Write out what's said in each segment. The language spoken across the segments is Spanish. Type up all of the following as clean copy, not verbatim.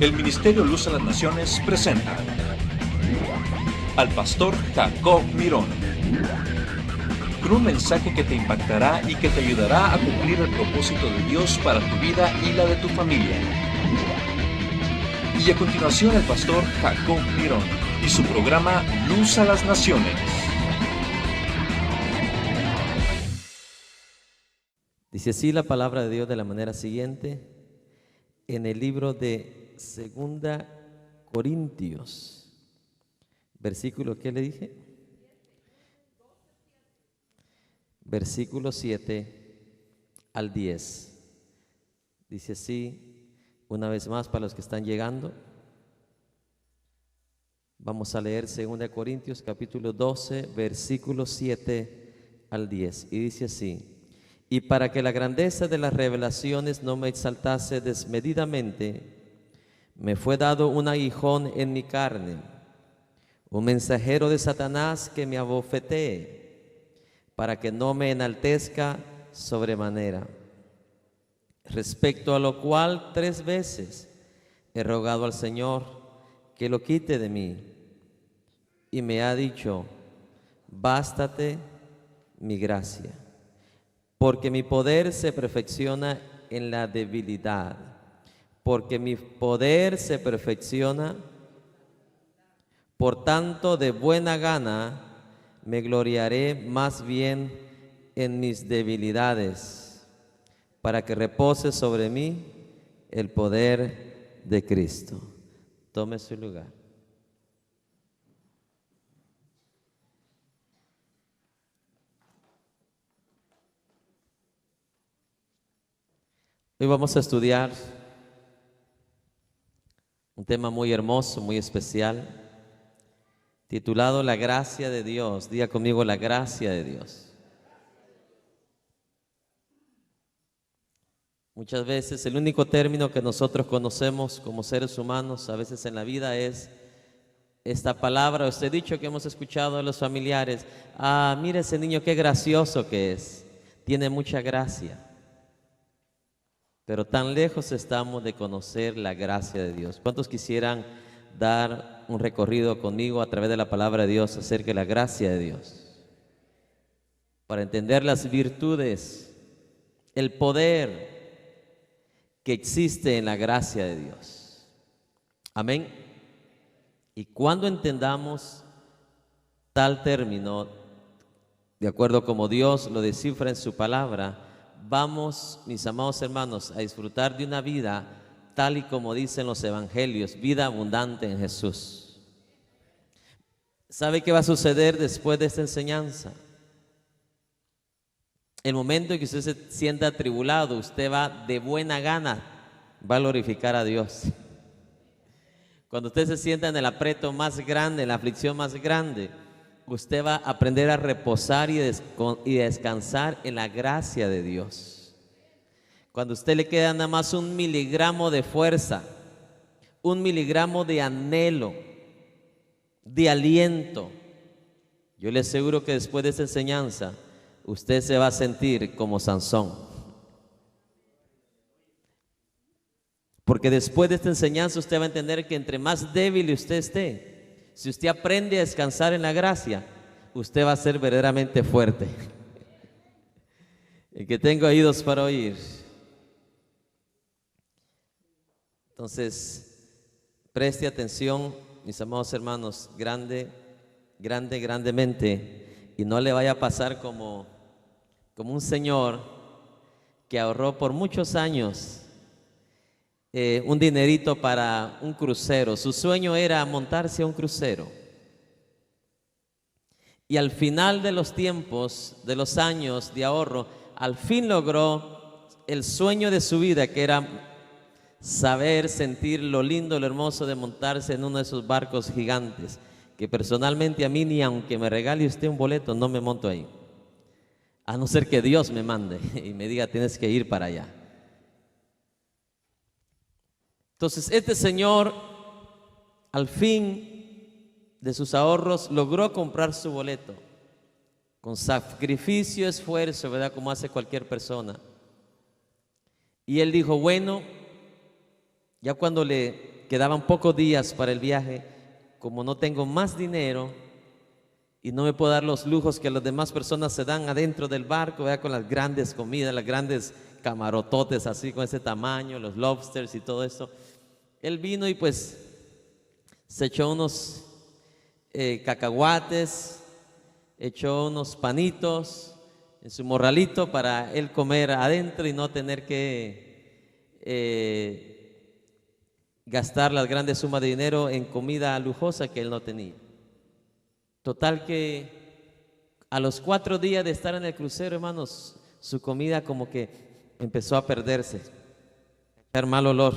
El Ministerio Luz a las Naciones presenta al pastor Jacob Mirón, con un mensaje que te impactará y que te ayudará a cumplir el propósito de Dios para tu vida y la de tu familia. Y a continuación el pastor Jacob Mirón y su programa Luz a las Naciones. Dice así la palabra de Dios de la manera siguiente, en el libro de 2 Corintios, versículo, ¿qué le dije? Versículo 7 al 10. Dice así, una vez más para los que están llegando, vamos a leer 2 Corintios capítulo 12, versículo 7 al 10. Y dice así: y para que la grandeza de las revelaciones no me exaltase desmedidamente, me fue dado un aguijón en mi carne, un mensajero de Satanás que me abofetee, para que no me enaltezca sobremanera. Respecto a lo cual 3 veces he rogado al Señor que lo quite de mí, y me ha dicho: bástate mi gracia, porque mi poder se perfecciona en la debilidad. Porque mi poder se perfecciona, por tanto, de buena gana me gloriaré más bien en mis debilidades, para que repose sobre mí el poder de Cristo. Tome su lugar. Hoy vamos a estudiar un tema muy hermoso, muy especial, titulado La gracia de Dios. Diga conmigo: la gracia de Dios. Muchas veces el único término que nosotros conocemos como seres humanos, a veces en la vida, es esta palabra o este dicho que hemos escuchado de los familiares: ah, mira ese niño, qué gracioso que es, tiene mucha gracia. Pero tan lejos estamos de conocer la gracia de Dios. ¿Cuántos quisieran dar un recorrido conmigo a través de la palabra de Dios acerca de la gracia de Dios? Para entender las virtudes, el poder que existe en la gracia de Dios. Amén. Y cuando entendamos tal término, de acuerdo como Dios lo descifra en su palabra, vamos, mis amados hermanos, a disfrutar de una vida tal y como dicen los evangelios, vida abundante en Jesús. ¿Sabe qué va a suceder después de esta enseñanza? El momento en que usted se sienta atribulado, usted va de buena gana, va a glorificar a Dios. Cuando usted se sienta en el aprieto más grande, en la aflicción más grande, usted va a aprender a reposar y descansar en la gracia de Dios. Cuando a usted le queda nada más 1 miligramo de fuerza, 1 miligramo de anhelo, de aliento, yo le aseguro que después de esa enseñanza, usted se va a sentir como Sansón. Porque después de esta enseñanza usted va a entender que entre más débil usted esté, si usted aprende a descansar en la gracia, usted va a ser verdaderamente fuerte. El que tenga oídos para oír. Entonces, preste atención, mis amados hermanos, grandemente, y no le vaya a pasar como un señor que ahorró por muchos años un dinerito para un crucero. Su sueño era montarse a un crucero. Y al final de los tiempos, de los años de ahorro, al fin logró el sueño de su vida, que era saber, sentir lo lindo, lo hermoso de montarse en uno de esos barcos gigantes, que personalmente a mí, ni aunque me regale usted un boleto, no me monto ahí. A no ser que Dios me mande y me diga: tienes que ir para allá. Entonces este señor, al fin de sus ahorros, logró comprar su boleto con sacrificio, esfuerzo, ¿verdad? Como hace cualquier persona. Y él dijo: bueno, ya cuando le quedaban pocos días para el viaje. Como no tengo más dinero y no me puedo dar los lujos que las demás personas se dan adentro del barco, ¿verdad? Con las grandes comidas, las grandes camarototes así con ese tamaño, los lobsters y todo eso. Él vino y pues se echó unos cacahuates, echó unos panitos en su morralito para él comer adentro y no tener que gastar las grandes sumas de dinero en comida lujosa que él no tenía. Total que a los 4 días de estar en el crucero, hermanos, su comida como que empezó a perderse, a echar mal olor.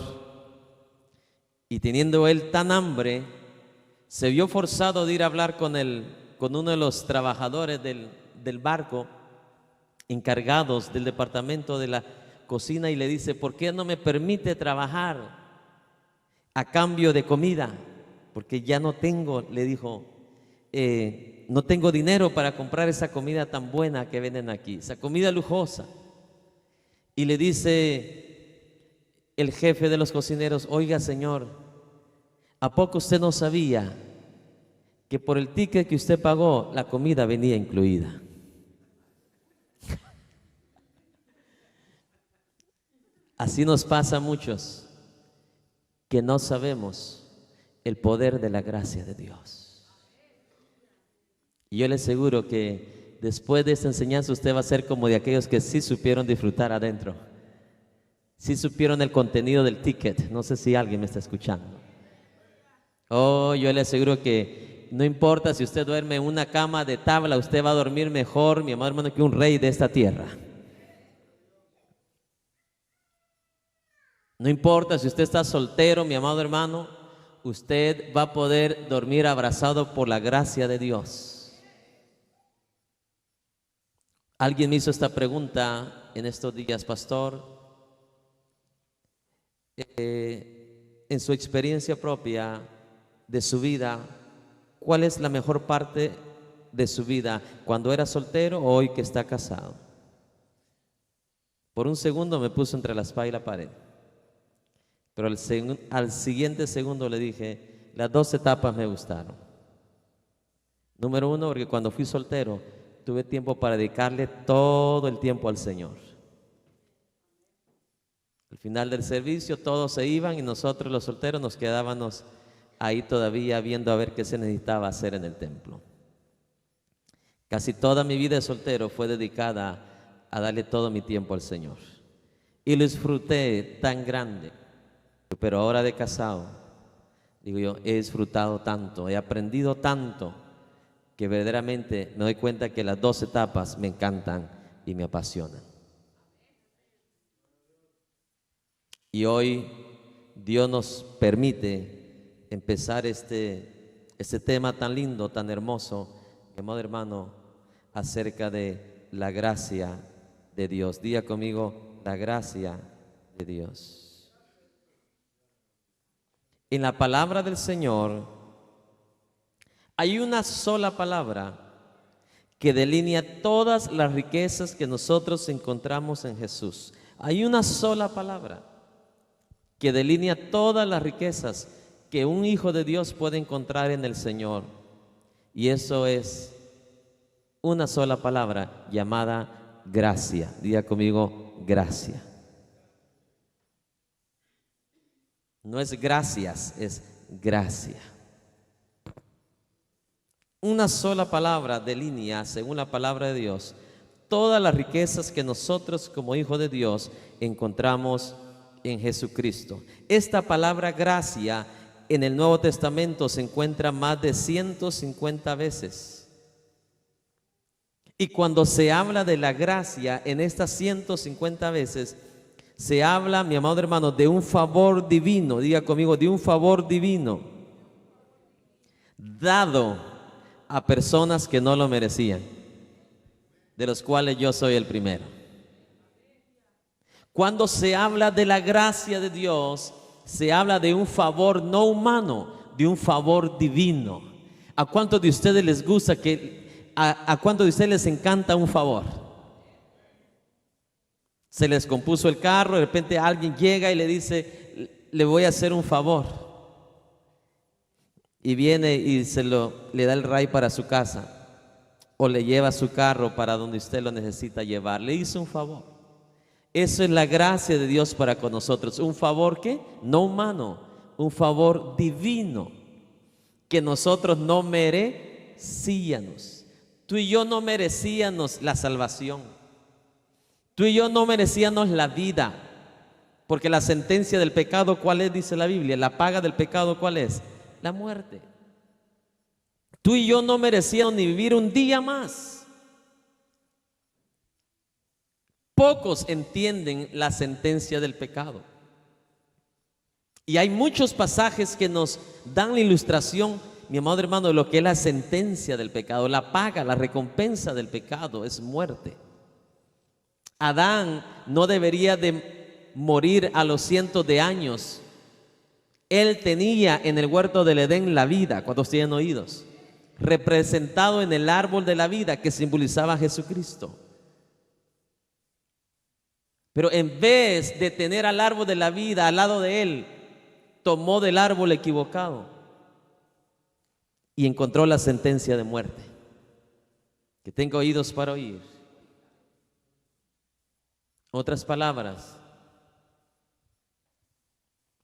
Y teniendo él tan hambre, se vio forzado de ir a hablar con uno de los trabajadores del barco, encargados del departamento de la cocina, y le dice: ¿por qué no me permite trabajar a cambio de comida? Porque ya no tengo, le dijo, no tengo dinero para comprar esa comida tan buena que venden aquí, esa comida lujosa. Y le dice el jefe de los cocineros: oiga, señor, ¿a poco usted no sabía que por el ticket que usted pagó la comida venía incluida? Así nos pasa a muchos que no sabemos el poder de la gracia de Dios. Y yo le aseguro que después de esta enseñanza usted va a ser como de aquellos que sí supieron disfrutar adentro, sí supieron el contenido del ticket. No sé si alguien me está escuchando. Oh, yo le aseguro que no importa si usted duerme en una cama de tabla, usted va a dormir mejor, mi amado hermano, que un rey de esta tierra. No importa si usted está soltero, mi amado hermano, usted va a poder dormir abrazado por la gracia de Dios. Alguien me hizo esta pregunta en estos días: pastor, en su experiencia propia de su vida, ¿cuál es la mejor parte de su vida? ¿Cuando era soltero o hoy que está casado? Por un segundo me puso entre la espada y la pared. Pero al siguiente segundo le dije: las 2 etapas me gustaron. Número 1, porque cuando fui soltero tuve tiempo para dedicarle todo el tiempo al Señor. Al final del servicio todos se iban y nosotros los solteros nos quedábamos ahí todavía viendo a ver qué se necesitaba hacer en el templo. Casi toda mi vida de soltero fue dedicada a darle todo mi tiempo al Señor. Y lo disfruté tan grande. Pero ahora de casado, digo yo, he disfrutado tanto, he aprendido tanto, que verdaderamente me doy cuenta que las 2 etapas me encantan y me apasionan. Y hoy Dios nos permite empezar este tema tan lindo, tan hermoso, mi amado hermano, acerca de la gracia de Dios. Diga conmigo: la gracia de Dios. En la palabra del Señor hay una sola palabra que delinea todas las riquezas que nosotros encontramos en Jesús. Hay una sola palabra que delinea todas las riquezas que un hijo de Dios puede encontrar en el Señor. Y eso es una sola palabra llamada gracia. Diga conmigo: gracia. No es gracias, es gracia. Una sola palabra delinea, según la palabra de Dios, todas las riquezas que nosotros como hijos de Dios encontramos en Jesucristo. Esta palabra gracia en el Nuevo Testamento se encuentra más de 150 veces. Y cuando se habla de la gracia en estas 150 veces, se habla, mi amado hermano, de un favor divino. Diga conmigo: de un favor divino dado a personas que no lo merecían, de los cuales yo soy el primero. Cuando se habla de la gracia de Dios, se habla de un favor no humano, de un favor divino. ¿A cuántos de ustedes les gusta a cuántos de ustedes les encanta un favor? Se les compuso el carro, de repente alguien llega y le dice: le voy a hacer un favor. y viene y le da el ray para su casa o le lleva su carro para donde usted lo necesita llevar. Le hizo un favor. Eso es la gracia de Dios para con nosotros. Un favor ¿qué? No humano, un favor divino que nosotros no merecíamos. Tú y yo no merecíamos la salvación. Tú y yo no merecíamos la vida. Porque la sentencia del pecado, ¿cuál es? Dice la Biblia. La paga del pecado, ¿cuál es? La muerte. Tú y yo no merecíamos ni vivir un día más. Pocos entienden la sentencia del pecado. Y hay muchos pasajes que nos dan la ilustración, mi amado hermano, de lo que es la sentencia del pecado. La paga, la recompensa del pecado es muerte. Adán no debería de morir a los cientos de años. Él tenía en el huerto del Edén la vida, ¿cuántos tienen oídos? Representado en el árbol de la vida que simbolizaba a Jesucristo. Pero en vez de tener al árbol de la vida al lado de él, tomó del árbol equivocado y encontró la sentencia de muerte. Que tenga oídos para oír. Otras palabras,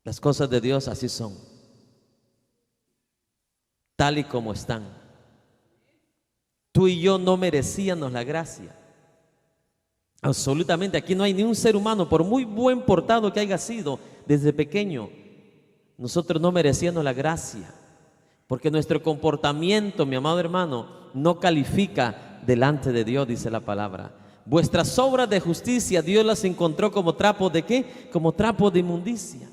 las cosas de Dios así son, tal y como están. Tú y yo no merecíamos la gracia. Absolutamente, aquí no hay ni un ser humano, por muy buen portado que haya sido desde pequeño, nosotros no merecíamos la gracia, porque nuestro comportamiento, mi amado hermano, no califica delante de Dios, dice la palabra. Vuestras obras de justicia Dios las encontró como trapos de ¿qué? Como trapos de inmundicia.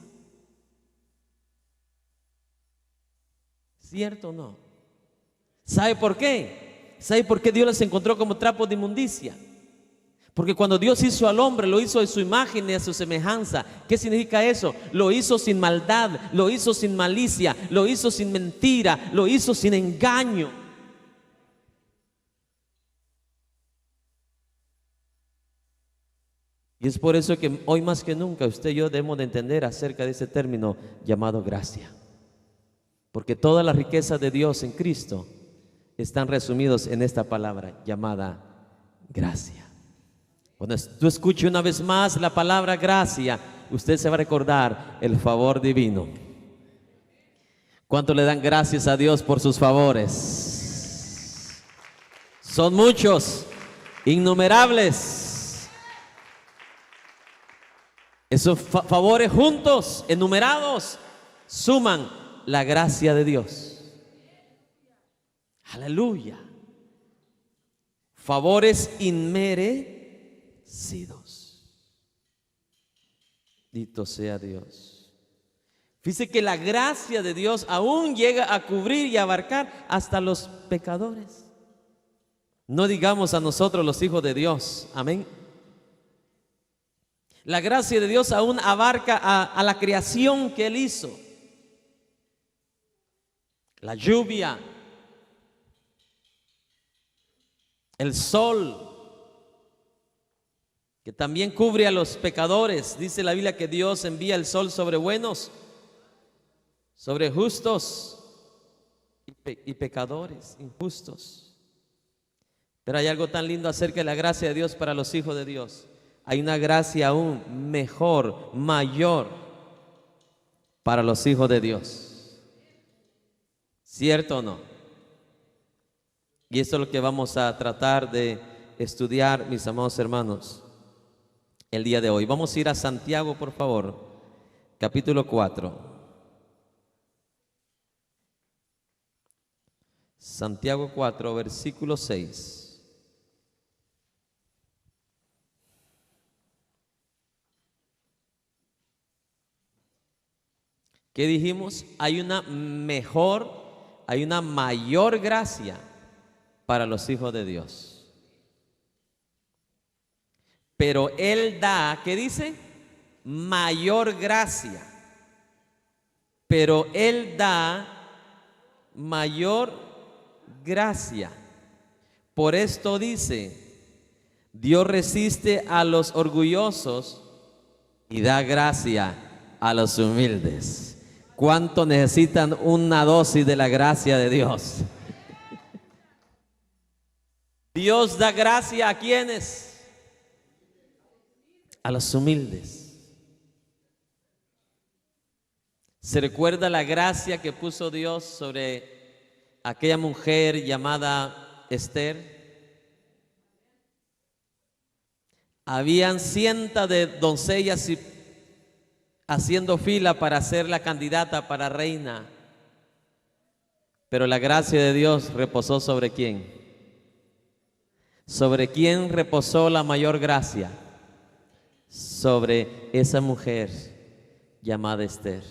¿Cierto o no? ¿Sabe por qué? ¿Sabe por qué Dios las encontró como trapos de inmundicia? Porque cuando Dios hizo al hombre, lo hizo a su imagen y a su semejanza. ¿Qué significa eso? Lo hizo sin maldad, lo hizo sin malicia, lo hizo sin mentira, lo hizo sin engaño. Y es por eso que hoy más que nunca usted y yo debemos de entender acerca de ese término llamado gracia. Porque todas las riquezas de Dios en Cristo están resumidos en esta palabra llamada gracia. Cuando tú escuche una vez más la palabra gracia, usted se va a recordar el favor divino. ¿Cuánto le dan gracias a Dios por sus favores? Son muchos, innumerables. Esos favores juntos, enumerados, suman la gracia de Dios. Aleluya. Favores inmerecidos. Bendito sea Dios. Fíjese que la gracia de Dios aún llega a cubrir y abarcar hasta los pecadores. No digamos a nosotros los hijos de Dios. Amén. La gracia de Dios aún abarca a la creación que Él hizo. La lluvia, el sol, que también cubre a los pecadores. Dice la Biblia que Dios envía el sol sobre buenos, sobre justos y pecadores, injustos. Pero hay algo tan lindo acerca de la gracia de Dios para los hijos de Dios. Hay una gracia aún mejor, mayor para los hijos de Dios. ¿Cierto o no? Y esto es lo que vamos a tratar de estudiar, mis amados hermanos, el día de hoy. Vamos a ir a Santiago, por favor, capítulo 4. Santiago 4, versículo 6. ¿Qué dijimos? Hay una mayor gracia para los hijos de Dios. Pero Él da, ¿qué dice? Mayor gracia. Pero Él da mayor gracia. Por esto dice, Dios resiste a los orgullosos y da gracia a los humildes. ¿Cuánto necesitan una dosis de la gracia de Dios? Dios da gracia a quienes, a los humildes. ¿Se recuerda la gracia que puso Dios sobre aquella mujer llamada Esther? Habían cientos de doncellas haciendo fila para ser la candidata para reina. Pero la gracia de Dios reposó ¿sobre quién? ¿Sobre quién reposó la mayor gracia? Sobre esa mujer llamada Esther.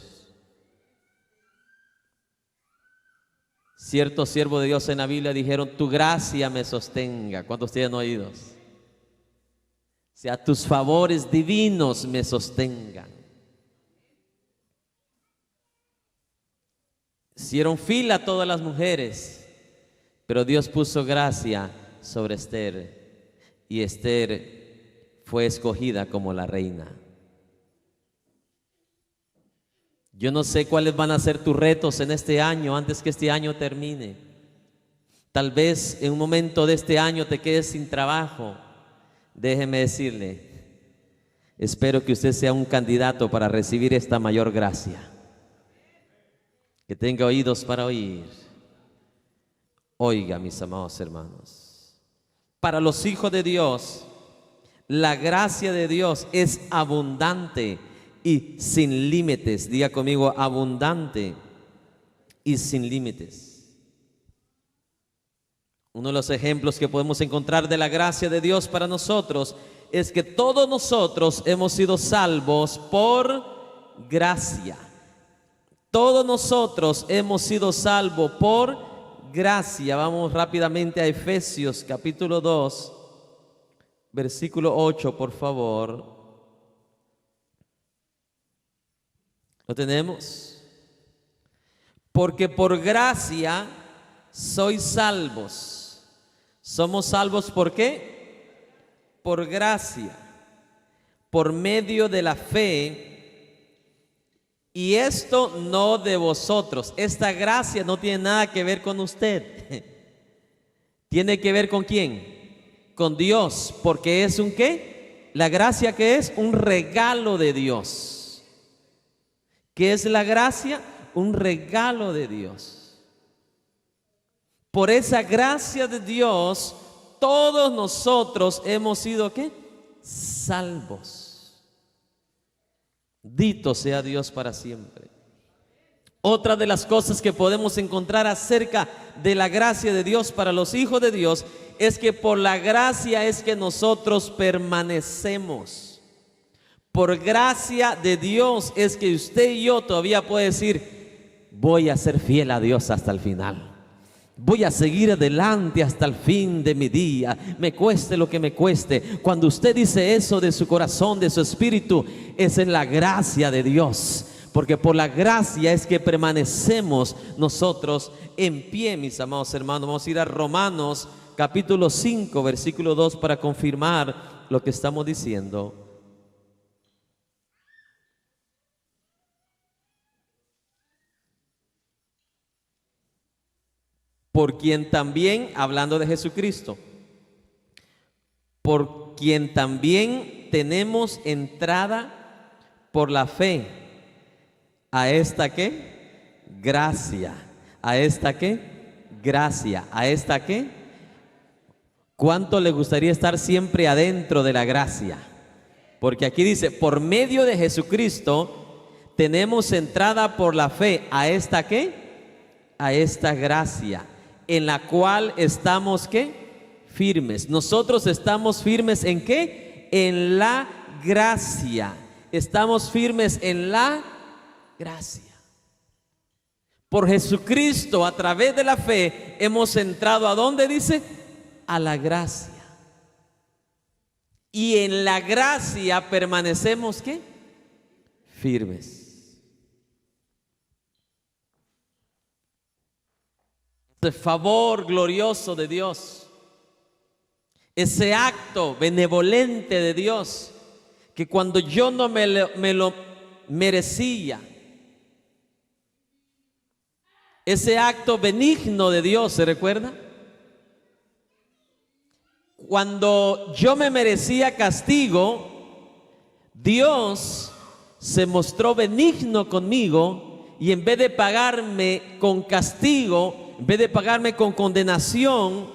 Ciertos siervos de Dios en la Biblia dijeron: tu gracia me sostenga. ¿Cuántos tienen oídos? O sea, tus favores divinos me sostengan. Hicieron fila todas las mujeres, pero Dios puso gracia sobre Esther, y Esther fue escogida como la reina. Yo no sé cuáles van a ser tus retos en este año, antes que este año termine. Tal vez en un momento de este año te quedes sin trabajo. Déjeme decirle, espero que usted sea un candidato para recibir esta mayor gracia. Que tenga oídos para oír. Oiga, mis amados hermanos, para los hijos de Dios, la gracia de Dios es abundante y sin límites. Diga conmigo: abundante y sin límites. Uno de los ejemplos que podemos encontrar de la gracia de Dios para nosotros es que todos nosotros hemos sido salvos por gracia. Todos nosotros hemos sido salvos por gracia. Vamos rápidamente a Efesios capítulo 2, versículo 8, por favor. ¿Lo tenemos? Porque por gracia sois salvos. ¿Somos salvos por qué? Por gracia, por medio de la fe. Y esto no de vosotros. Esta gracia no tiene nada que ver con usted. ¿Tiene que ver con quién? Con Dios. Porque es un ¿qué? La gracia, ¿qué es? Un regalo de Dios. ¿Qué es la gracia? Un regalo de Dios. Por esa gracia de Dios, todos nosotros hemos sido ¿qué? Salvos. Dito sea Dios para siempre. Otra de las cosas que podemos encontrar acerca de la gracia de Dios para los hijos de Dios es que por la gracia es que nosotros permanecemos. Por gracia de Dios es que usted y yo todavía puede decir: voy a ser fiel a Dios hasta el final. Voy a seguir adelante hasta el fin de mi día, me cueste lo que me cueste. Cuando usted dice eso de su corazón, de su espíritu, esa es la gracia de Dios. Porque por la gracia es que permanecemos nosotros en pie, mis amados hermanos. Vamos a ir a Romanos capítulo 5, versículo 2 para confirmar lo que estamos diciendo. Por quien también, hablando de Jesucristo, por quien también tenemos entrada por la fe a esta ¿qué? Gracia. ¿A esta qué? Gracia. ¿A esta qué? ¿Cuánto le gustaría estar siempre adentro de la gracia? Porque aquí dice: por medio de Jesucristo tenemos entrada por la fe a esta ¿qué? A esta gracia, en la cual estamos ¿qué? Firmes. Nosotros estamos firmes ¿en qué? En la gracia. Estamos firmes en la gracia. Por Jesucristo, a través de la fe, hemos entrado ¿a dónde dice? A la gracia. Y en la gracia permanecemos ¿qué? Firmes. Ese favor glorioso de Dios, ese acto benevolente de Dios, que cuando yo no me lo merecía, Ese acto benigno de Dios, ¿se recuerda? Cuando yo me merecía castigo, Dios se mostró benigno conmigo y en vez de pagarme con castigo, en vez de pagarme con condenación,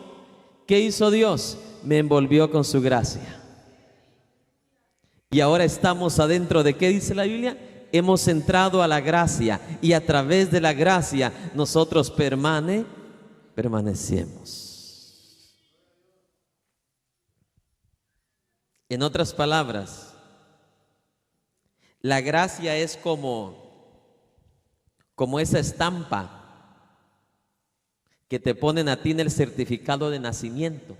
¿qué hizo Dios? Me envolvió con su gracia. Y ahora estamos adentro de ¿qué dice la Biblia? Hemos entrado a la gracia y a través de la gracia nosotros permanecemos. En otras palabras, la gracia es como esa estampa que te ponen a ti en el certificado de nacimiento.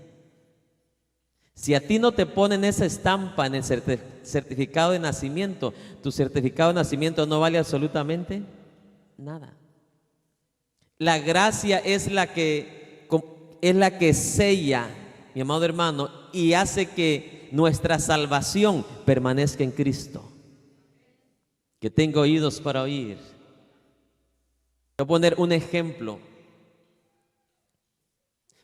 Si a ti no te ponen esa estampa en el certificado de nacimiento, tu certificado de nacimiento no vale absolutamente nada. La gracia es la que sella, mi amado hermano, y hace que nuestra salvación permanezca en Cristo. Que tenga oídos para oír. Voy a poner un ejemplo.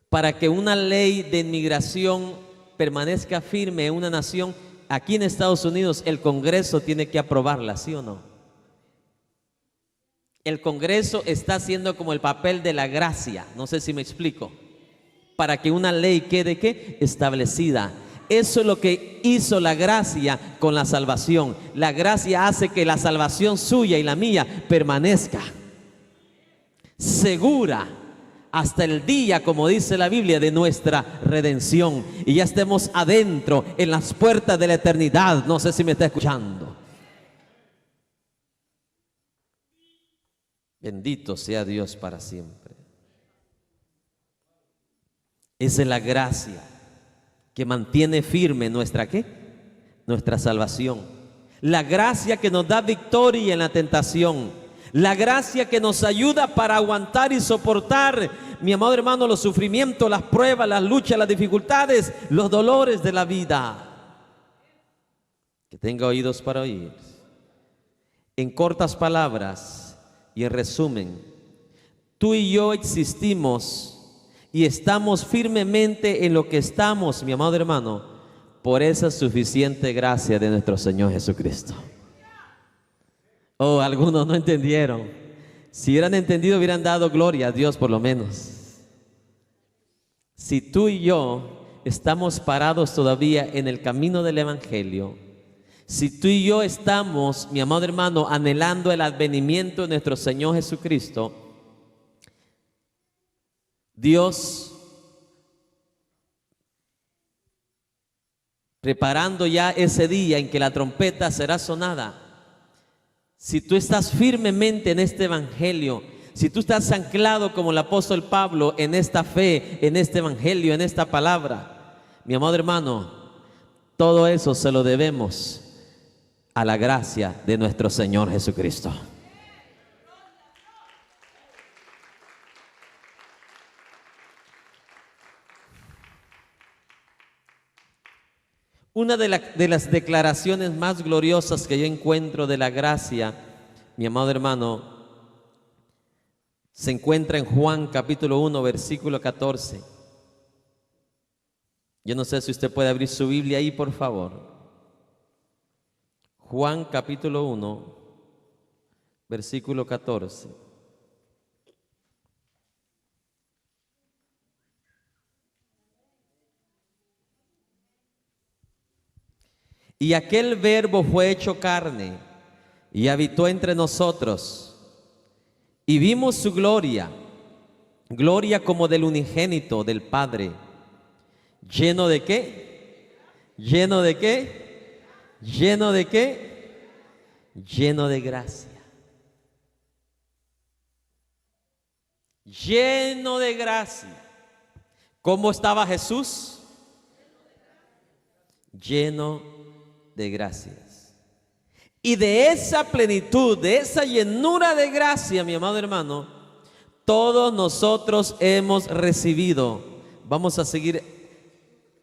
Para que una ley de inmigración permanezca firme en una nación, aquí en Estados Unidos el Congreso tiene que aprobarla, ¿sí o no? El Congreso está haciendo como el papel de la gracia, no sé si me explico, para que una ley quede ¿qué? Establecida. Eso es lo que hizo la gracia con la salvación. La gracia hace que la salvación suya y la mía permanezca segura hasta el día, como dice la Biblia, de nuestra redención, y ya estemos adentro en las puertas de la eternidad. No sé si me está escuchando. Bendito sea Dios para siempre. Esa es la gracia que mantiene firme nuestra ¿qué? Nuestra salvación. La gracia que nos da victoria en la tentación. La gracia que nos ayuda para aguantar y soportar, mi amado hermano, los sufrimientos, las pruebas, las luchas, las dificultades, los dolores de la vida. Que tenga oídos para oír. En cortas palabras y en resumen, tú y yo existimos y estamos firmemente en lo que estamos, mi amado hermano, por esa suficiente gracia de nuestro Señor Jesucristo. Oh, algunos no entendieron. Si hubieran entendido, hubieran dado gloria a Dios por lo menos. Si tú y yo estamos parados todavía en el camino del Evangelio, si tú y yo estamos, mi amado hermano, anhelando el advenimiento de nuestro Señor Jesucristo, Dios, preparando ya ese día en que la trompeta será sonada, si tú estás firmemente en este evangelio, si tú estás anclado como el apóstol Pablo en esta fe, en este evangelio, en esta palabra, mi amado hermano, todo eso se lo debemos a la gracia de nuestro Señor Jesucristo. Una de las declaraciones más gloriosas que yo encuentro de la gracia, mi amado hermano, se encuentra en Juan capítulo 1, versículo 14. Yo no sé si usted puede abrir su Biblia ahí, por favor. Juan capítulo 1, versículo 14. Y aquel verbo fue hecho carne y habitó entre nosotros, y vimos su gloria, gloria como del unigénito del Padre, lleno de ¿qué? Lleno de ¿qué? Lleno de ¿qué? Lleno de gracia. Lleno de gracia. ¿Cómo estaba Jesús? Lleno de gracias. Y de esa plenitud, de esa llenura de gracia, mi amado hermano, todos nosotros hemos recibido. Vamos a seguir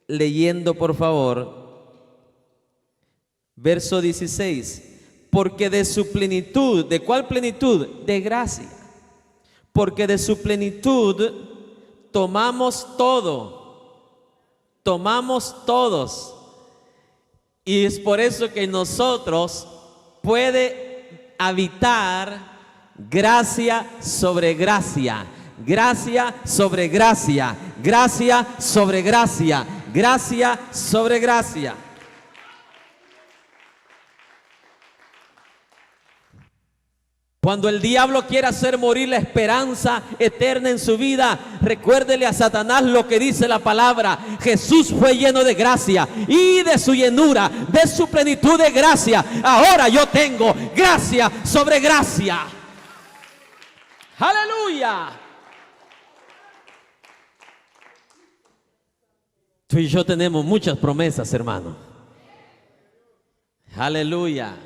leyendo, por favor. Verso 16. Porque de su plenitud, ¿de cuál plenitud? De gracia. porque de su plenitud tomamos todo, tomamos todos. Y es por eso que en nosotros puede habitar gracia sobre gracia, gracia sobre gracia, gracia sobre gracia, gracia sobre gracia. Cuando el diablo quiera hacer morir la esperanza eterna en su vida, recuérdele a Satanás lo que dice la palabra. Jesús fue lleno de gracia y de su llenura, de su plenitud de gracia. Ahora yo tengo gracia sobre gracia. ¡Aleluya! Tú y yo tenemos muchas promesas, hermano. ¡Aleluya!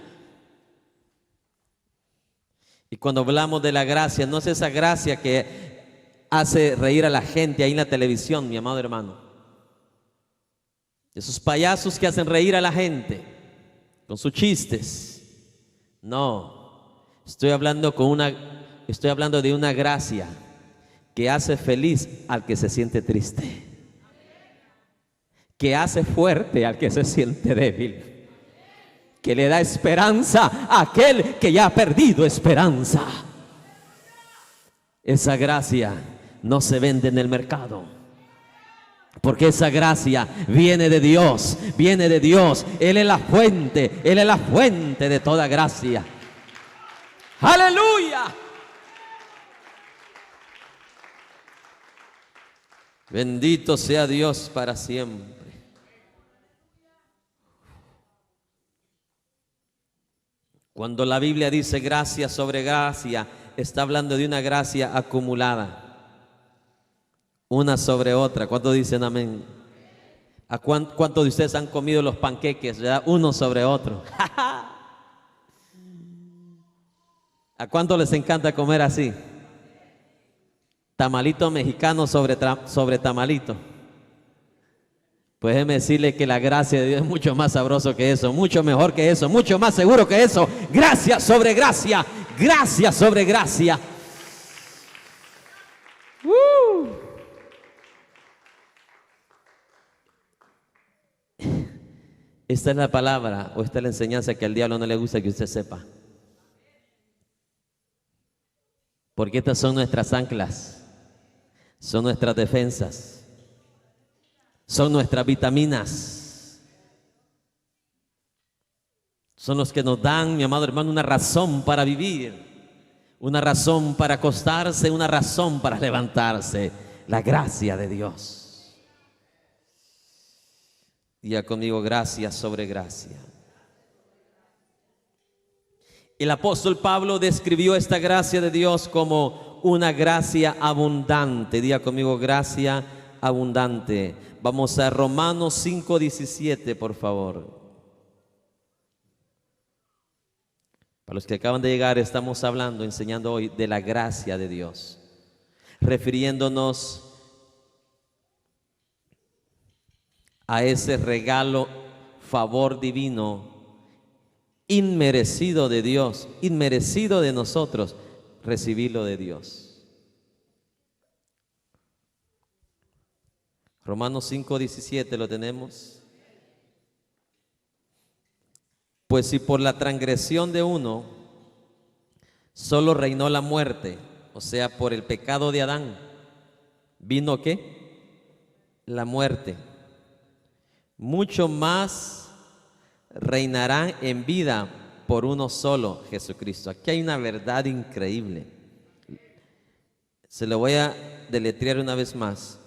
Y cuando hablamos de la gracia, no es esa gracia que hace reír a la gente ahí en la televisión, mi amado hermano. Esos payasos que hacen reír a la gente con sus chistes. No, estoy hablando de una gracia que hace feliz al que se siente triste, que hace fuerte al que se siente débil, que le da esperanza a aquel que ya ha perdido esperanza. Esa gracia no se vende en el mercado, porque esa gracia viene de Dios, viene de Dios. Él es la fuente de toda gracia. ¡Aleluya! Bendito sea Dios para siempre. Cuando la Biblia dice gracia sobre gracia, está hablando de una gracia acumulada, una sobre otra. ¿Cuántos dicen amén? ¿A cuántos de ustedes han comido los panqueques, verdad? Uno sobre otro. ¿A cuántos les encanta comer así? Tamalito mexicano sobre tamalito. Pues déjeme decirle que la gracia de Dios es mucho más sabroso que eso, mucho mejor que eso, mucho más seguro que eso. Gracia sobre gracia, gracia sobre gracia. Esta es la palabra o esta es la enseñanza que al diablo no le gusta que usted sepa. Porque estas son nuestras anclas, son nuestras defensas. Son nuestras vitaminas. Son los que nos dan, mi amado hermano, una razón para vivir, una razón para acostarse, una razón para levantarse. La gracia de Dios. Diga conmigo, gracia sobre gracia. El apóstol Pablo describió esta gracia de Dios como una gracia abundante. Diga conmigo, gracia abundante. Vamos a Romanos 5:17, por favor. Para los que acaban de llegar, estamos hablando, enseñando hoy de la gracia de Dios, refiriéndonos a ese regalo, favor divino, inmerecido de Dios, inmerecido de nosotros, recibirlo de Dios. Romanos 5:17 lo tenemos. Pues si por la transgresión de uno solo reinó la muerte, o sea, por el pecado de Adán, ¿vino qué? La muerte. Mucho más reinarán en vida por uno solo, Jesucristo. Aquí hay una verdad increíble. Se lo voy a deletrear una vez más.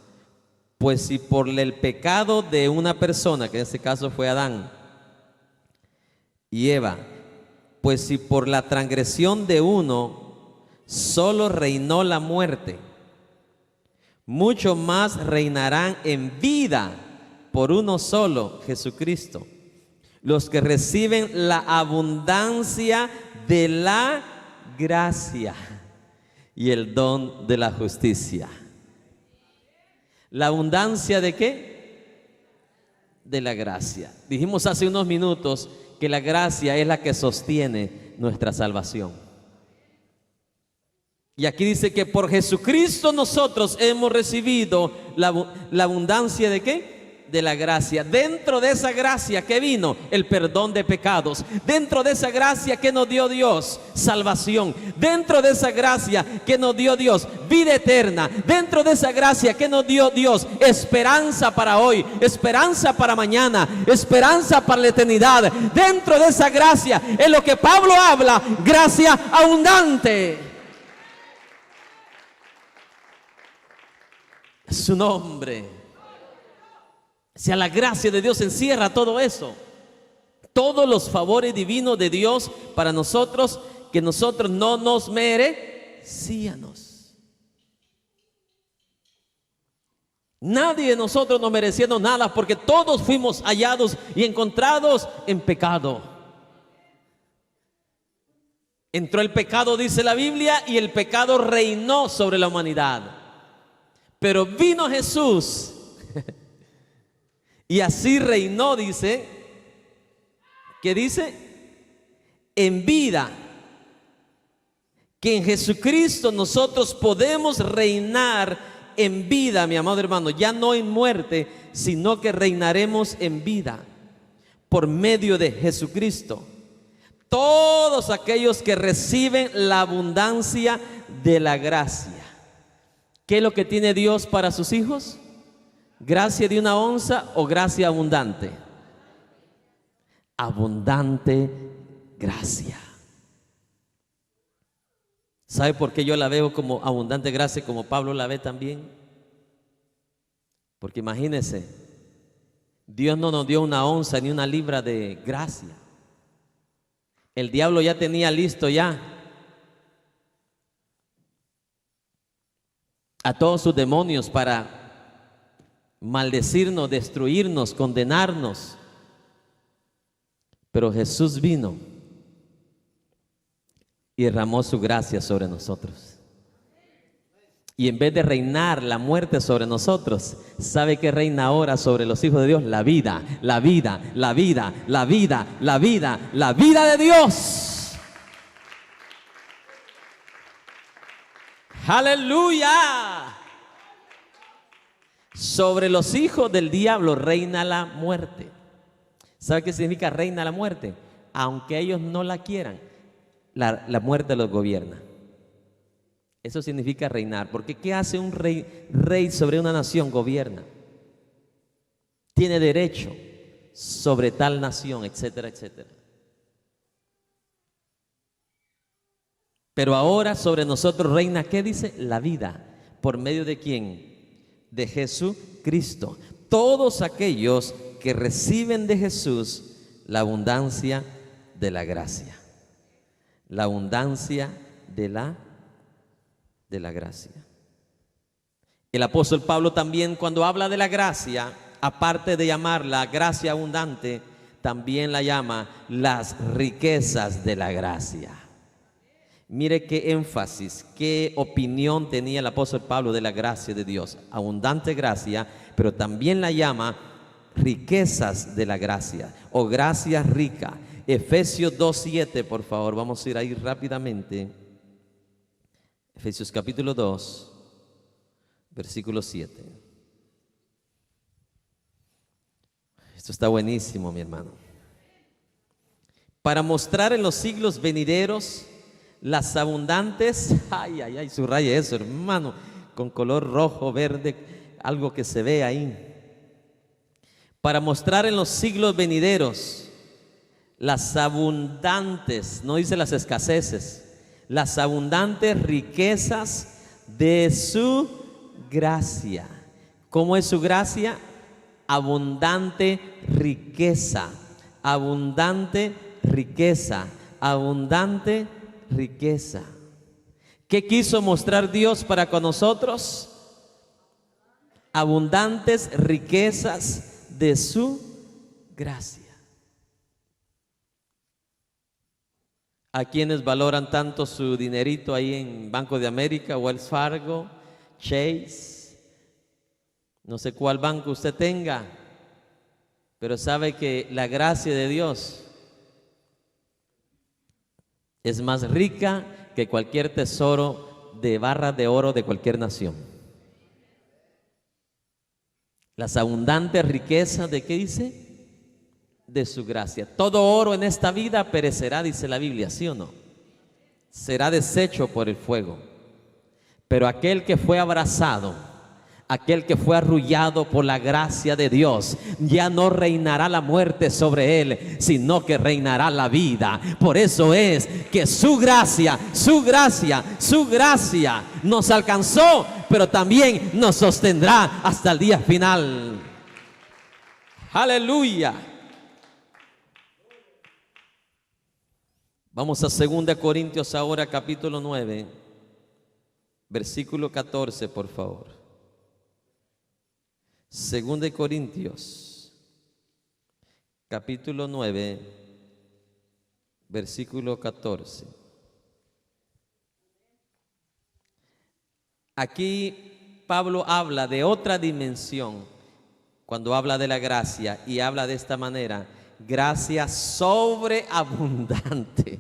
Pues si por el pecado de una persona, que en este caso fue Adán y Eva, pues si por la transgresión de uno solo reinó la muerte, mucho más reinarán en vida por uno solo, Jesucristo, los que reciben la abundancia de la gracia y el don de la justicia. ¿La abundancia de qué? De la gracia. Dijimos hace unos minutos que la gracia es la que sostiene nuestra salvación. Y aquí dice que por Jesucristo nosotros hemos recibido la abundancia ¿de qué? De la gracia. Dentro de esa gracia que vino el perdón de pecados. Dentro de esa gracia que nos dio Dios, salvación. Dentro de esa gracia que nos dio Dios, vida eterna. Dentro de esa gracia que nos dio Dios, esperanza para hoy, esperanza para mañana, esperanza para la eternidad. Dentro de esa gracia es lo que Pablo habla, gracia abundante. Su nombre. O sea, la gracia de Dios encierra todo eso. Todos los favores divinos de Dios para nosotros, que nosotros no nos merecíamos. Nadie de nosotros nos merecíamos nada, porque todos fuimos hallados y encontrados en pecado. Entró el pecado, dice la Biblia, y el pecado reinó sobre la humanidad. Pero vino Jesús y así reinó, dice, ¿qué dice? En vida. Que en Jesucristo nosotros podemos reinar en vida, mi amado hermano, ya no en muerte, sino que reinaremos en vida por medio de Jesucristo. Todos aquellos que reciben la abundancia de la gracia. ¿Qué es lo que tiene Dios para sus hijos? ¿Gracia de una onza o gracia abundante? Abundante gracia. ¿Sabe por qué yo la veo como abundante gracia, como Pablo la ve también? Porque imagínense, Dios no nos dio una onza ni una libra de gracia. El diablo ya tenía listo ya a todos sus demonios para maldecirnos, destruirnos, condenarnos. Pero Jesús vino y derramó su gracia sobre nosotros. Y en vez de reinar la muerte sobre nosotros, ¿sabe qué reina ahora sobre los hijos de Dios? La vida, la vida, la vida, la vida, la vida, la vida de Dios. ¡Aleluya! Sobre los hijos del diablo reina la muerte. ¿Sabe qué significa reina la muerte? Aunque ellos no la quieran, la muerte los gobierna. Eso significa reinar. Porque ¿qué hace un rey? Rey sobre una nación gobierna. Tiene derecho sobre tal nación, etcétera, etcétera. Pero ahora sobre nosotros reina, ¿qué dice? La vida. ¿Por medio de quién? De Jesucristo. Todos aquellos que reciben de Jesús la abundancia de la gracia. La abundancia de la gracia. El apóstol Pablo también, cuando habla de la gracia, aparte de llamarla gracia abundante, también la llama las riquezas de la gracia. Mire qué énfasis, qué opinión tenía el apóstol Pablo de la gracia de Dios. Abundante gracia, pero también la llama riquezas de la gracia o gracia rica. Efesios 2:7, por favor, vamos a ir ahí rápidamente. Efesios capítulo 2, versículo 7. Esto está buenísimo, mi hermano. Para mostrar en los siglos venideros las abundantes, subraya eso, hermano, con color rojo, verde, algo que se ve ahí. Para mostrar en los siglos venideros las abundantes, no dice las escaseces, las abundantes riquezas de su gracia. ¿Cómo es su gracia? Abundante riqueza, abundante riqueza, abundante riqueza. ¿Qué quiso mostrar Dios para con nosotros? Abundantes riquezas de su gracia. A quienes valoran tanto su dinerito ahí en Banco de América, Wells Fargo, Chase, no sé cuál banco usted tenga, pero sabe que la gracia de Dios es más rica que cualquier tesoro de barras de oro de cualquier nación. Las abundantes riquezas de, ¿qué dice? De su gracia. Todo oro en esta vida perecerá, dice la Biblia, ¿sí o no? Será deshecho por el fuego. Pero aquel que fue abrazado, aquel que fue arrullado por la gracia de Dios, ya no reinará la muerte sobre él, sino que reinará la vida. Por eso es que su gracia nos alcanzó, pero también nos sostendrá hasta el día final. Aleluya. Vamos a 2 Corintios ahora, capítulo 9, versículo 14, por favor. 2 Corintios, capítulo 9, versículo 14. Aquí Pablo habla de otra dimensión cuando habla de la gracia, y habla de esta manera: gracia sobreabundante.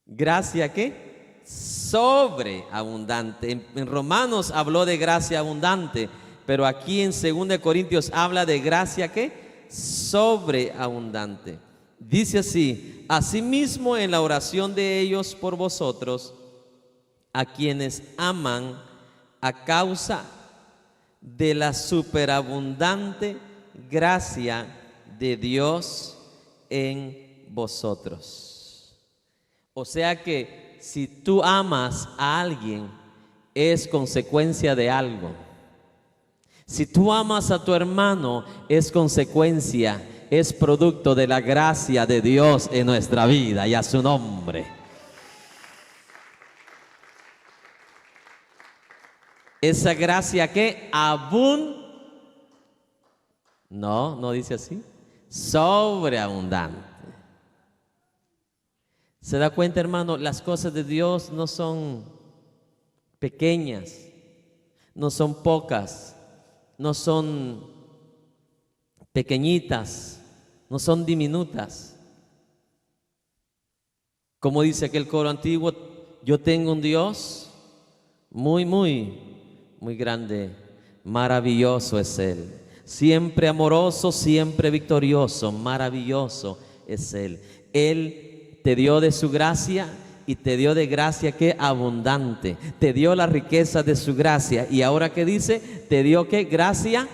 ¿Gracia qué? Sobreabundante. En Romanos habló de gracia abundante, pero aquí en 2 Corintios habla de gracia ¿qué? Sobreabundante. Dice así: asimismo en la oración de ellos por vosotros, a quienes aman a causa de la superabundante gracia de Dios en vosotros. O sea que si tú amas a alguien, es consecuencia de algo. Si tú amas a tu hermano, es consecuencia, es producto de la gracia de Dios en nuestra vida, y a su nombre. Esa gracia que no dice así, sobreabundante. ¿Se da cuenta, hermano? Las cosas de Dios no son pequeñas, no son pocas, no son pequeñitas, no son diminutas. Como dice aquel coro antiguo: yo tengo un Dios muy grande, maravilloso es Él, siempre amoroso, siempre victorioso, maravilloso es Él. Él te dio de su gracia, y te dio de gracia que abundante, te dio la riqueza de su gracia, y ahora ¿qué dice? Te dio ¿qué? Gracia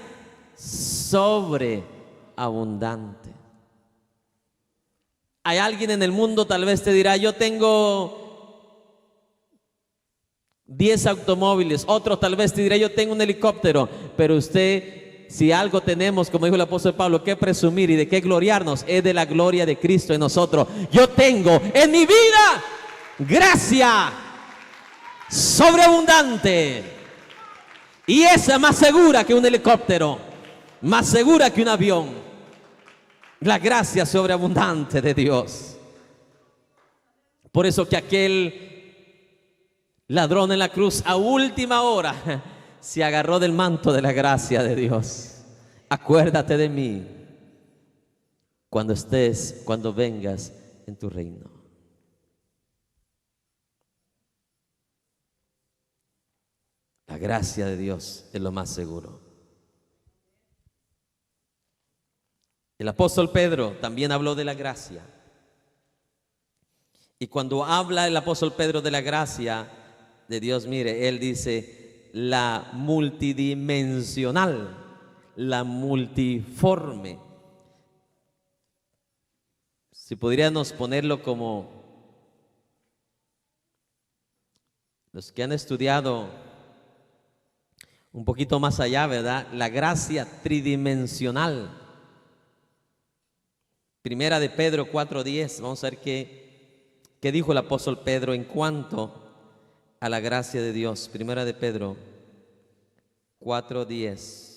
sobreabundante. Hay alguien en el mundo, tal vez te dirá: yo tengo 10 automóviles. Otro tal vez te dirá: yo tengo un helicóptero. Pero usted, si algo tenemos, como dijo el apóstol Pablo, que presumir y de qué gloriarnos, es de la gloria de Cristo en nosotros. Yo tengo en mi vida gracia sobreabundante, y esa más segura que un helicóptero, más segura que un avión, la gracia sobreabundante de Dios. Por eso que aquel ladrón en la cruz a última hora se agarró del manto de la gracia de Dios. Acuérdate de mí cuando vengas en tu reino. La gracia de Dios es lo más seguro. El apóstol Pedro también habló de la gracia. Y cuando habla el apóstol Pedro de la gracia de Dios, mire, él dice la multidimensional, la multiforme. Si podríamos ponerlo como los que han estudiado un poquito más allá, ¿verdad? La gracia tridimensional. Primera de Pedro 4:10. Vamos a ver qué dijo el apóstol Pedro en cuanto a la gracia de Dios. Primera de Pedro 4:10.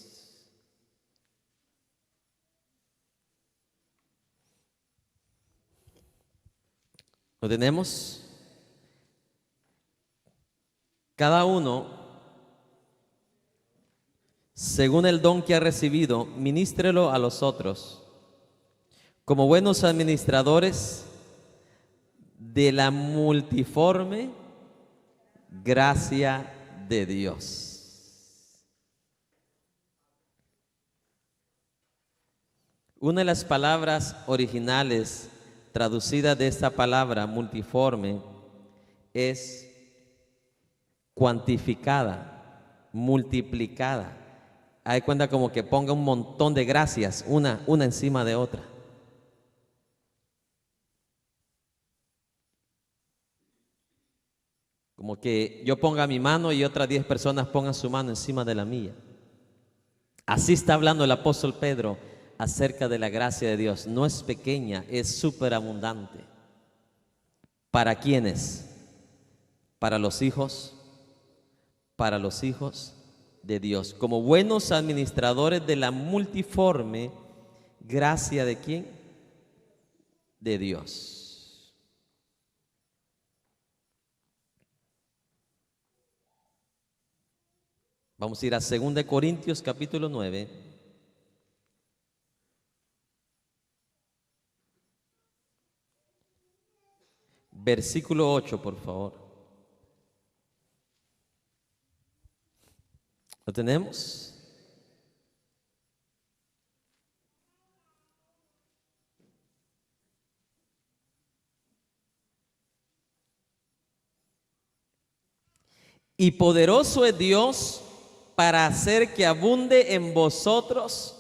¿Lo tenemos? Cada uno, según el don que ha recibido, ministrelo a los otros, como buenos administradores de la multiforme gracia de Dios. Una de las palabras originales traducida de esta palabra multiforme es cuantificada, multiplicada. Hay cuenta como que ponga un montón de gracias, una encima de otra. Como que yo ponga mi mano y otras 10 personas pongan su mano encima de la mía. Así está hablando el apóstol Pedro acerca de la gracia de Dios. No es pequeña, es superabundante. ¿Para quiénes? Para los hijos de Dios. Como buenos administradores de la multiforme gracia de ¿quién? De Dios. Vamos a ir a 2 Corintios capítulo 9. Versículo 8, por favor. ¿Lo tenemos? Y poderoso es Dios para hacer que abunde en vosotros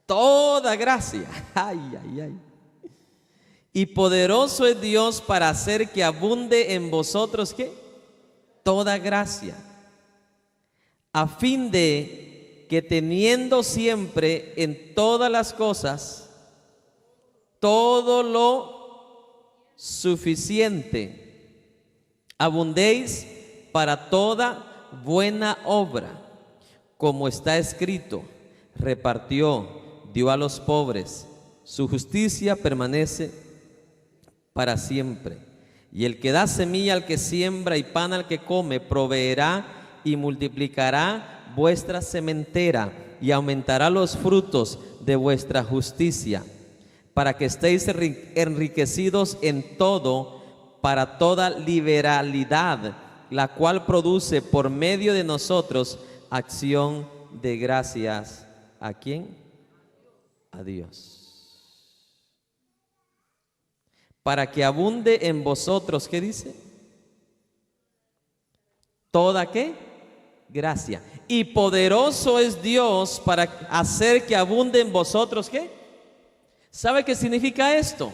toda gracia. Ay, ay, ay. Y poderoso es Dios para hacer que abunde en vosotros, ¿qué? Toda gracia, a fin de que teniendo siempre en todas las cosas todo lo suficiente, abundéis para toda buena obra, como está escrito: repartió, dio a los pobres, su justicia permanece para siempre. Y el que da semilla al que siembra y pan al que come, proveerá y multiplicará vuestra sementera y aumentará los frutos de vuestra justicia, para que estéis enriquecidos en todo, para toda liberalidad, la cual produce por medio de nosotros acción de gracias. ¿A quién? A Dios. Para que abunde en vosotros, ¿qué dice? ¿Toda qué? Gracia. Y poderoso es Dios para hacer que abunde en vosotros, ¿qué? ¿Sabe qué significa esto?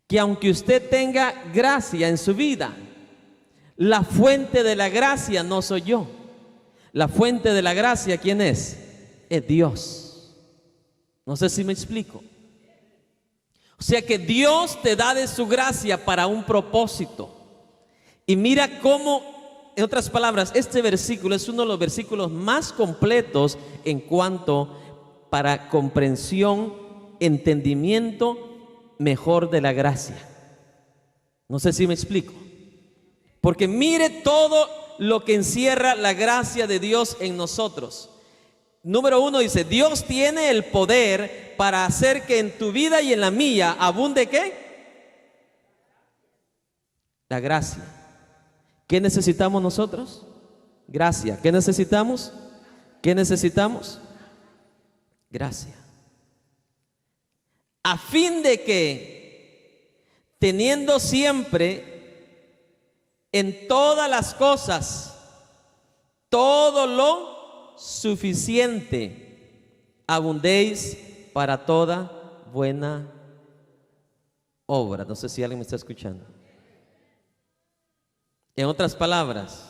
Que aunque usted tenga gracia en su vida, la fuente de la gracia no soy yo. La fuente de la gracia, ¿quién es? Es Dios. No sé si me explico. O sea que Dios te da de su gracia para un propósito. Y mira cómo, en otras palabras, este versículo es uno de los versículos más completos en cuanto para comprensión, entendimiento mejor de la gracia. No sé si me explico. Porque mire todo lo que encierra la gracia de Dios en nosotros. Número 1 dice, Dios tiene el poder para hacer que en tu vida y en la mía abunde ¿qué? La gracia. ¿Qué necesitamos nosotros? Gracia. ¿Qué necesitamos? ¿Qué necesitamos? Gracia. A fin de que, teniendo siempre en todas las cosas todo lo suficiente, abundéis para toda buena obra. No sé si alguien me está escuchando. En otras palabras,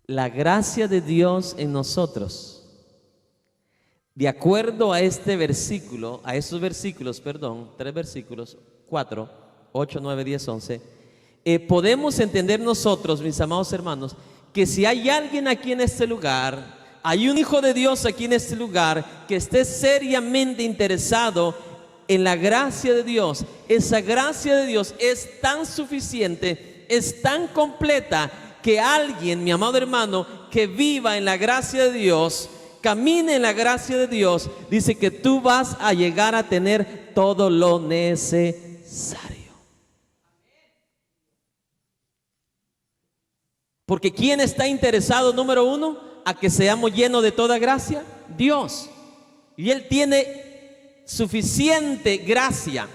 la gracia de Dios en nosotros, de acuerdo a este versículo, a esos versículos, perdón, 3 versículos, 4, 8, 9, 10, 11, podemos entender nosotros, mis amados hermanos, que si hay alguien aquí en este lugar, hay un hijo de Dios aquí en este lugar que esté seriamente interesado en la gracia de Dios, esa gracia de Dios es tan suficiente, es tan completa, que alguien, mi amado hermano, que viva en la gracia de Dios, camine en la gracia de Dios, dice que tú vas a llegar a tener todo lo necesario. Porque ¿quién está interesado, número uno, a que seamos llenos de toda gracia? Dios. Y Él tiene suficiente gracia,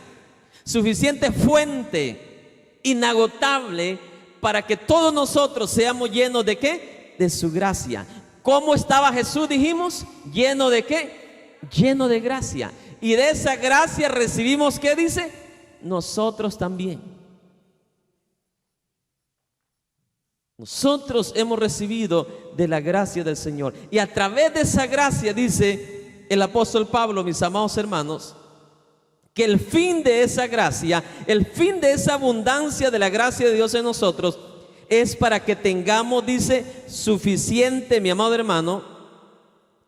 suficiente fuente inagotable para que todos nosotros seamos llenos ¿de qué? De su gracia. ¿Cómo estaba Jesús, dijimos? ¿Lleno de qué? Lleno de gracia. Y de esa gracia recibimos, ¿qué dice? Nosotros también. Nosotros hemos recibido de la gracia del Señor. Y a través de esa gracia, dice el apóstol Pablo, mis amados hermanos, que el fin de esa gracia, el fin de esa abundancia de la gracia de Dios en nosotros, es para que tengamos, dice, suficiente, mi amado hermano,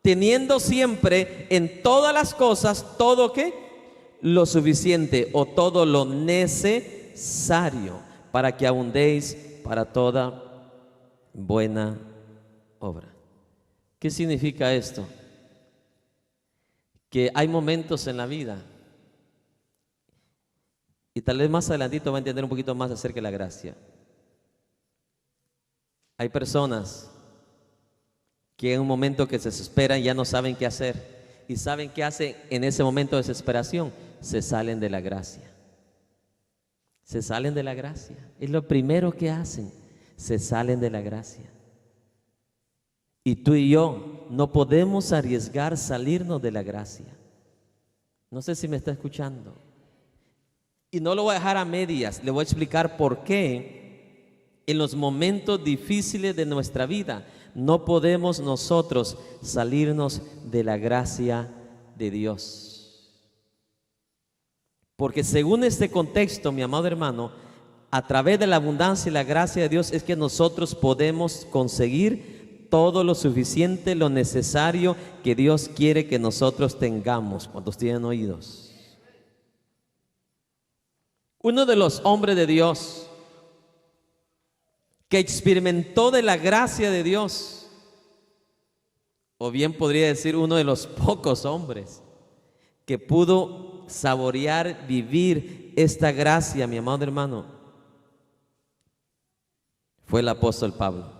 teniendo siempre en todas las cosas, todo ¿qué? Lo suficiente o todo lo necesario para que abundéis para toda buena obra. ¿Qué significa esto? Que hay momentos en la vida, y tal vez más adelantito va a entender un poquito más acerca de la gracia. Hay personas que en un momento que se desesperan ya no saben qué hacer. ¿Y saben qué hacen en ese momento de desesperación? Se salen de la gracia. Se salen de la gracia. Es lo primero que hacen. Se salen de la gracia. Y tú y yo no podemos arriesgar salirnos de la gracia. No sé si me está escuchando. Y no lo voy a dejar a medias. Le voy a explicar por qué en los momentos difíciles de nuestra vida no podemos nosotros salirnos de la gracia de Dios. Porque según este contexto, mi amado hermano, a través de la abundancia y la gracia de Dios es que nosotros podemos conseguir todo lo suficiente, lo necesario que Dios quiere que nosotros tengamos. ¿Cuántos tienen oídos? Uno de los hombres de Dios que experimentó de la gracia de Dios, o bien podría decir uno de los pocos hombres que pudo saborear, vivir esta gracia, mi amado hermano, fue el apóstol Pablo.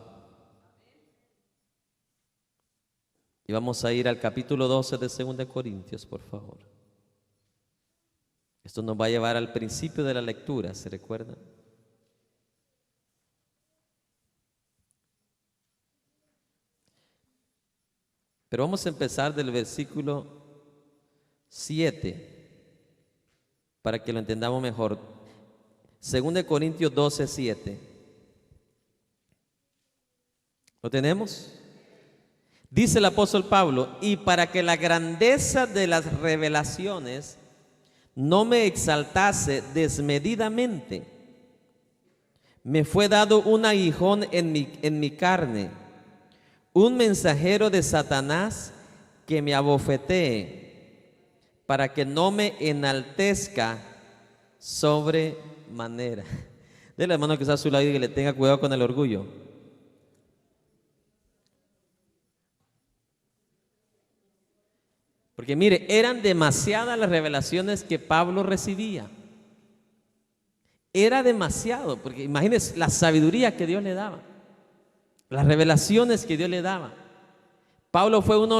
Y vamos a ir al capítulo 12 de 2 Corintios, por favor. Esto nos va a llevar al principio de la lectura, ¿se recuerdan? Pero vamos a empezar del versículo 7 para que lo entendamos mejor. 2 Corintios 12, 7. ¿Lo tenemos? Dice el apóstol Pablo: y para que la grandeza de las revelaciones no me exaltase desmedidamente, me fue dado un aguijón en mi carne, un mensajero de Satanás que me abofetee, para que no me enaltezca sobremanera. Dile a la mano que está a su lado y que le tenga cuidado con el orgullo. Porque mire, eran demasiadas las revelaciones que Pablo recibía. Era demasiado, porque imagínense la sabiduría que Dios le daba, las revelaciones que Dios le daba. Pablo fue uno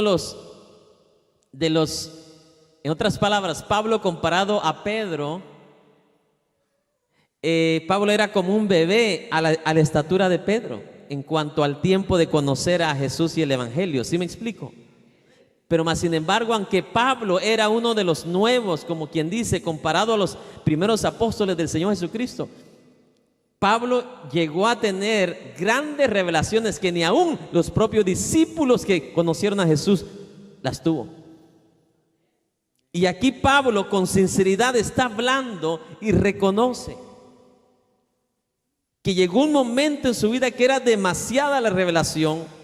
de los, en otras palabras, Pablo comparado a Pedro, Pablo era como un bebé a la estatura de Pedro en cuanto al tiempo de conocer a Jesús y el Evangelio. ¿Sí me explico? Pero más sin embargo, aunque Pablo era uno de los nuevos, como quien dice, comparado a los primeros apóstoles del Señor Jesucristo, Pablo llegó a tener grandes revelaciones que ni aún los propios discípulos que conocieron a Jesús las tuvo. Y aquí Pablo con sinceridad está hablando y reconoce que llegó un momento en su vida que era demasiada la revelación.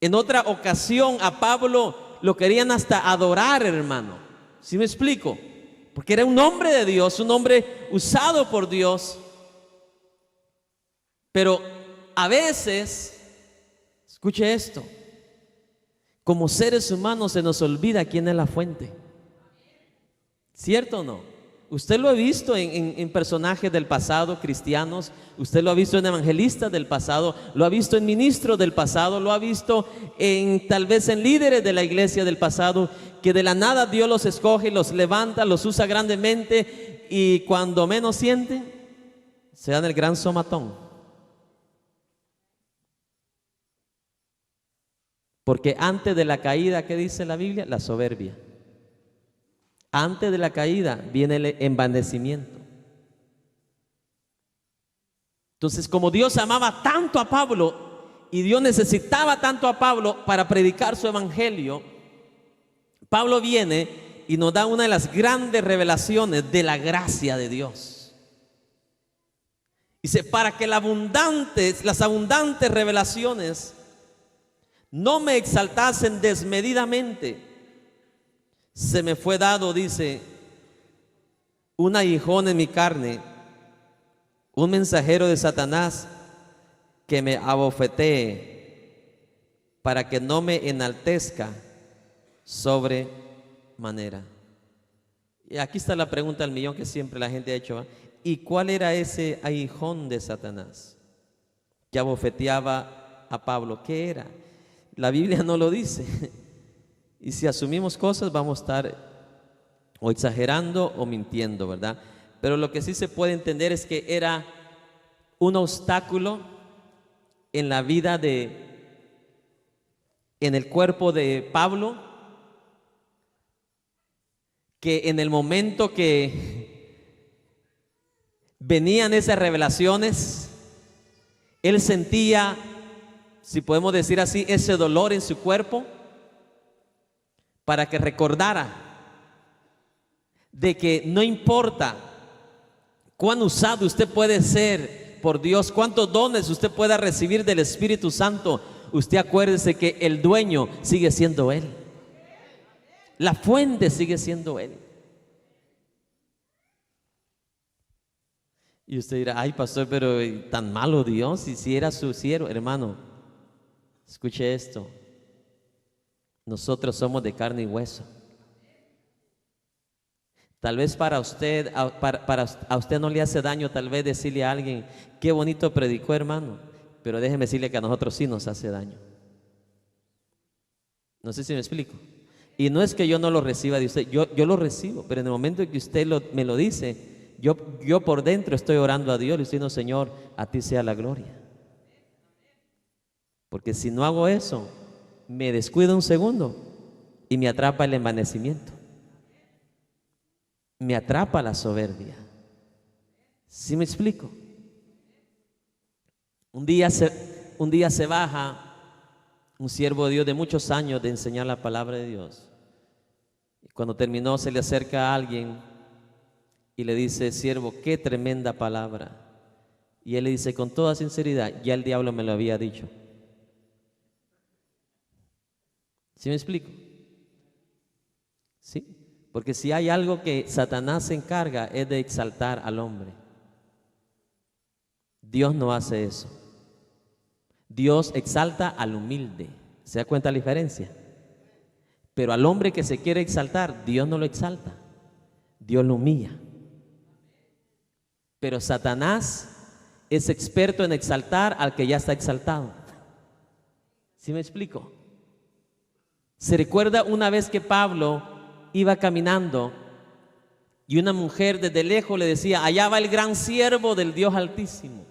En otra ocasión a Pablo lo querían hasta adorar, hermano. ¿Sí me explico? Porque era un hombre de Dios, un hombre usado por Dios. Pero a veces, escuche esto, como seres humanos se nos olvida quién es la fuente. ¿Cierto o no? Usted lo ha visto en personajes del pasado, cristianos. Usted lo ha visto en evangelistas del pasado. Lo ha visto en ministros del pasado. Lo ha visto tal vez en líderes de la iglesia del pasado, que de la nada Dios los escoge, los levanta, los usa grandemente, y cuando menos sienten, se dan el gran somatón. Porque antes de la caída, ¿qué dice la Biblia? La soberbia. Antes de la caída viene el envanecimiento. Entonces, como Dios amaba tanto a Pablo y Dios necesitaba tanto a Pablo para predicar su evangelio, Pablo viene y nos da una de las grandes revelaciones de la gracia de Dios. Dice, para que las abundantes revelaciones no me exaltasen desmedidamente, se me fue dado, dice, un aguijón en mi carne, un mensajero de Satanás que me abofetee, para que no me enaltezca sobremanera. Y aquí está la pregunta del millón que siempre la gente ha hecho, ¿va? ¿Y cuál era ese aguijón de Satanás que abofeteaba a Pablo? ¿Qué era? La Biblia no lo dice. Y si asumimos cosas, vamos a estar o exagerando o mintiendo, ¿verdad? Pero lo que sí se puede entender es que era un obstáculo en la vida en el cuerpo de Pablo, que en el momento que venían esas revelaciones, él sentía, si podemos decir así, ese dolor en su cuerpo, para que recordara de que no importa cuán usado usted puede ser por Dios, cuántos dones usted pueda recibir del Espíritu Santo, usted acuérdese que el dueño sigue siendo Él, la fuente sigue siendo Él. Y usted dirá, ay pastor, pero tan malo Dios, y si era su siervo. Hermano, escuche esto. Nosotros somos de carne y hueso. Tal vez para usted, a usted no le hace daño tal vez decirle a alguien, qué bonito predicó, hermano, pero déjeme decirle que a nosotros sí nos hace daño. No sé si me explico. Y no es que yo no lo reciba de usted, yo lo recibo, pero en el momento en que usted me lo dice, yo por dentro estoy orando a Dios y diciendo, Señor, a ti sea la gloria. Porque si no hago eso, me descuido un segundo y me atrapa el envanecimiento, me atrapa la soberbia. ¿Sí me explico? Un día se baja un siervo de Dios de muchos años de enseñar la palabra de Dios, y cuando terminó se le acerca a alguien y le dice, siervo, qué tremenda palabra. Y él le dice con toda sinceridad, ya el diablo me lo había dicho. ¿Sí me explico? Sí, porque si hay algo que Satanás se encarga es de exaltar al hombre. Dios no hace eso. Dios exalta al humilde. ¿Se da cuenta la diferencia? Pero al hombre que se quiere exaltar, Dios no lo exalta, Dios lo humilla. Pero Satanás es experto en exaltar al que ya está exaltado. ¿Sí me explico? Se recuerda una vez que Pablo iba caminando y una mujer desde lejos le decía, allá va el gran siervo del Dios Altísimo.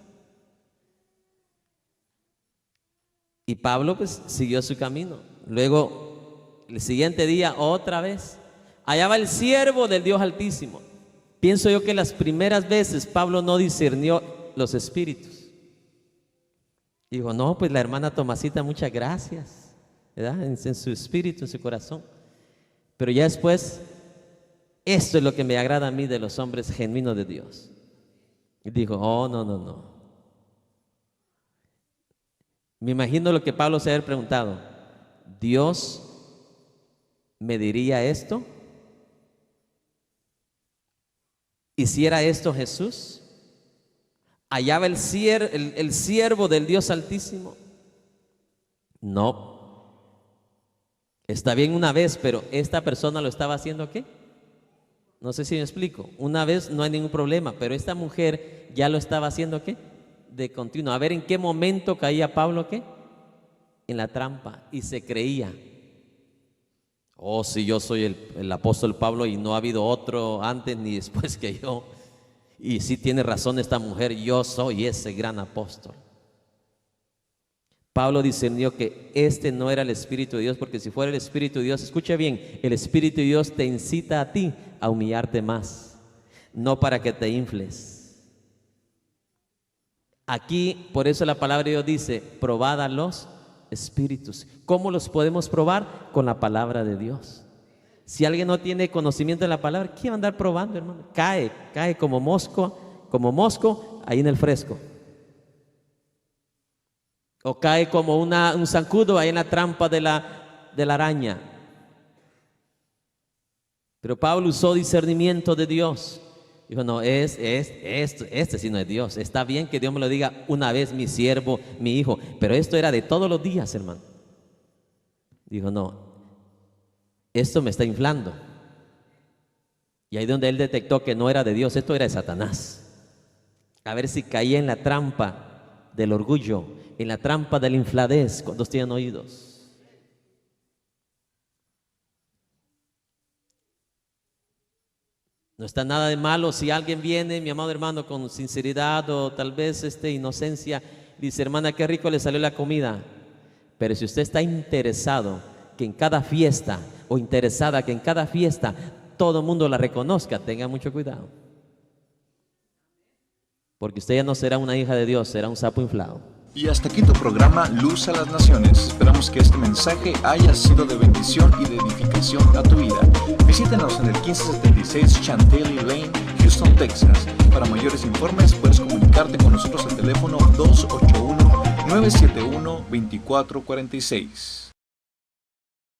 Y Pablo pues siguió su camino. Luego el siguiente día otra vez, allá va el siervo del Dios Altísimo. Pienso yo que las primeras veces Pablo no discernió los espíritus. Dijo, no, pues la hermana Tomasita, muchas gracias, ¿verdad? En su espíritu, en su corazón. Pero ya después, esto es lo que me agrada a mí de los hombres genuinos de Dios. Y dijo, oh, no. Me imagino lo que Pablo se había preguntado. ¿Dios me diría esto? ¿Hiciera esto Jesús? ¿Allá va el siervo del Dios Altísimo? No. Está bien una vez, pero esta persona lo estaba haciendo ¿qué? No sé si me explico. Una vez no hay ningún problema, pero esta mujer ya lo estaba haciendo, ¿qué? De continuo. A ver en qué momento caía Pablo, ¿qué? En la trampa, y se creía. Oh, si yo soy el apóstol Pablo y no ha habido otro antes ni después que yo. Y sí tiene razón esta mujer, yo soy ese gran apóstol. Pablo discernió que este no era el Espíritu de Dios, porque si fuera el Espíritu de Dios, escucha bien, el Espíritu de Dios te incita a ti a humillarte más, no para que te infles. Aquí, por eso la palabra de Dios dice, probad a los espíritus. ¿Cómo los podemos probar? Con la palabra de Dios. Si alguien no tiene conocimiento de la palabra, ¿qué va a andar probando, hermano? Cae como mosco ahí en el fresco. O cae como un zancudo ahí en la trampa de la araña. Pero Pablo usó discernimiento de Dios. Dijo, no, este sí no es Dios. Está bien que Dios me lo diga una vez, mi siervo, mi hijo, pero esto era de todos los días, hermano. Dijo, no, esto me está inflando. Y ahí donde él detectó que no era de Dios, esto era de Satanás. A ver si caía en la trampa del orgullo, en la trampa de la infladez cuando tienen oídos. No está nada de malo si alguien viene, mi amado hermano, con sinceridad o tal vez inocencia, dice, hermana, qué rico le salió la comida. Pero si usted está interesado que en cada fiesta, o interesada que en cada fiesta todo el mundo la reconozca, tenga mucho cuidado. Porque usted ya no será una hija de Dios, será un sapo inflado. Y hasta aquí tu programa Luz a las Naciones. Esperamos que este mensaje haya sido de bendición y de edificación a tu vida. Visítanos en el 1576 Chantilly Lane, Houston, Texas. Para mayores informes puedes comunicarte con nosotros al teléfono 281-971-2446.